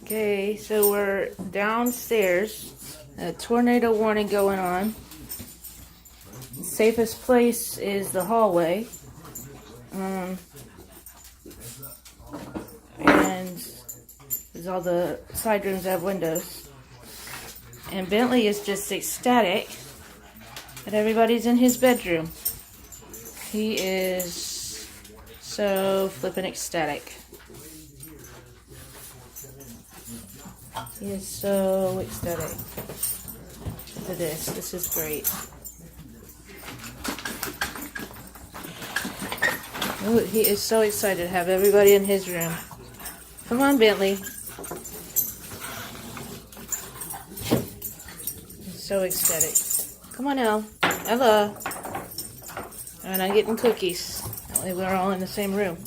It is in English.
Okay, so we're downstairs. A tornado warning going on. The safest place is the hallway. And there's all the side rooms that have windows. And Bentley is just ecstatic that everybody's in his bedroom. He is so flippin' ecstatic. He is so ecstatic. Look at this. This is great. Ooh, he is so excited to have everybody in his room. Come on, Bentley. He's so ecstatic. Come on, Ella. And I'm getting cookies. That way we're all in the same room.